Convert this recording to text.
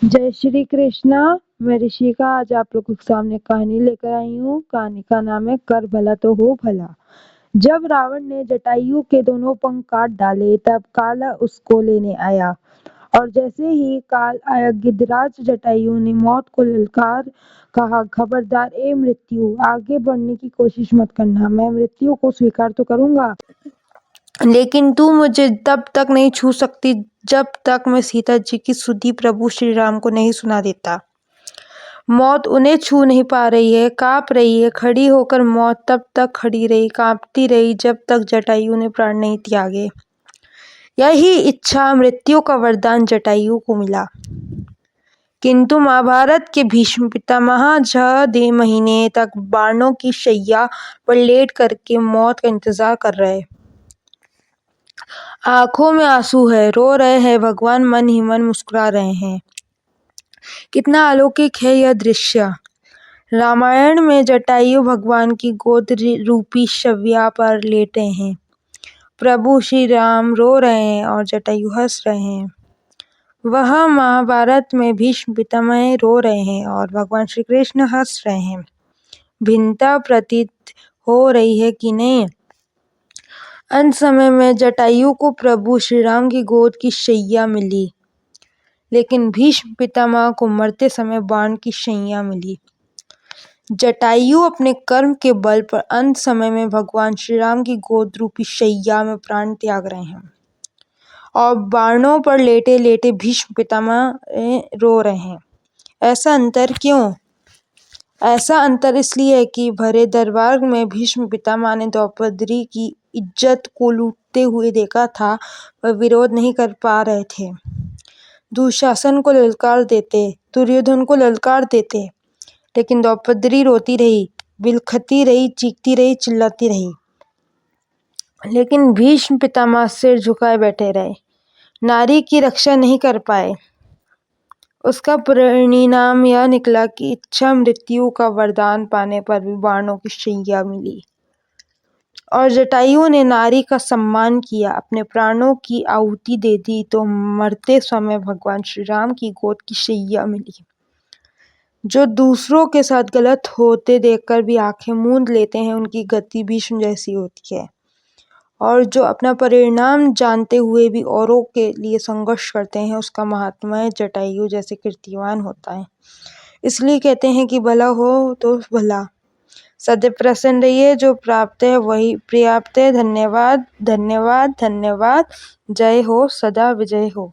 जय श्री कृष्णा। मैं ऋषिका आज आप लोगों के सामने कहानी लेकर आई हूँ। कहानी का नाम है कर भला तो हो भला। जब रावण ने जटायु के दोनों पंख काट डाले तब काल उसको लेने आया, और जैसे ही काल आया गिद्धराज जटायु ने मौत को ललकार कहा, खबरदार ए मृत्यु, आगे बढ़ने की कोशिश मत करना। मैं मृत्यु को स्वीकार तो करूंगा, लेकिन तू मुझे तब तक नहीं छू सकती जब तक मैं सीता जी की सुधि प्रभु श्री राम को नहीं सुना देता। मौत उन्हें छू नहीं पा रही है, कांप रही है। खड़ी होकर मौत तब तक खड़ी रही, कांपती रही जब तक जटायु ने प्राण नहीं त्यागे। यही इच्छा मृत्यु का वरदान जटायु को मिला। किंतु महाभारत के भीष्म पितामह 6 महीने तक बाणों की शैया पर लेट करके मौत का इंतजार कर रहे। आंखों में आंसू है, रो रहे हैं भगवान, मन ही मन मुस्कुरा रहे हैं। कितना अलौकिक है यह दृश्य। रामायण में जटायु भगवान की गोद रूपी शव्या पर लेटे हैं। प्रभु श्री राम रो रहे हैं और जटायु हंस रहे हैं। वह महाभारत में भीष्म पितामह रो रहे हैं और भगवान श्री कृष्ण हंस रहे हैं। भिन्नता प्रतीत हो रही है कि नहीं? अंत समय में जटायु को प्रभु श्री राम की गोद की शैया मिली, लेकिन भीष्म पितामह को मरते समय बाण की शैया मिली। जटायु अपने कर्म के बल पर अंत समय में भगवान श्री राम की गोद रूपी शैया में प्राण त्याग रहे हैं, और बाणों पर लेटे लेटे भीष्म पितामह रो रहे हैं। ऐसा अंतर क्यों? ऐसा अंतर इसलिए है कि भरे दरबार में भीष्म पितामह ने द्रौपदी की इज्जत को लूटते हुए देखा था, वह विरोध नहीं कर पा रहे थे। दुशासन को ललकार देते, दुर्योधन को ललकार देते, लेकिन द्रौपदी रोती रही, बिलखती रही, चीखती रही, चिल्लाती रही। लेकिन भीष्म पितामह सिर झुकाए बैठे रहे, नारी की रक्षा नहीं कर पाए। उसका परिणाम यह निकला कि इच्छा मृत्यु का वरदान पाने पर भी बाणों की शैया मिली, और जटायु ने नारी का सम्मान किया, अपने प्राणों की आहुति दे दी, तो मरते समय भगवान श्री राम की गोद की शैया मिली। जो दूसरों के साथ गलत होते देखकर भी आंखें मूंद लेते हैं, उनकी गति भीष्म जैसी होती है। और जो अपना परिणाम जानते हुए भी औरों के लिए संघर्ष करते हैं, उसका महात्मा जटायु जैसे कीर्तिवान होता है। इसलिए कहते हैं कि भला हो तो भला। सदैव प्रसन्न रहिए, जो प्राप्त है वही पर्याप्त है। धन्यवाद, धन्यवाद, धन्यवाद। जय हो, सदा विजय हो।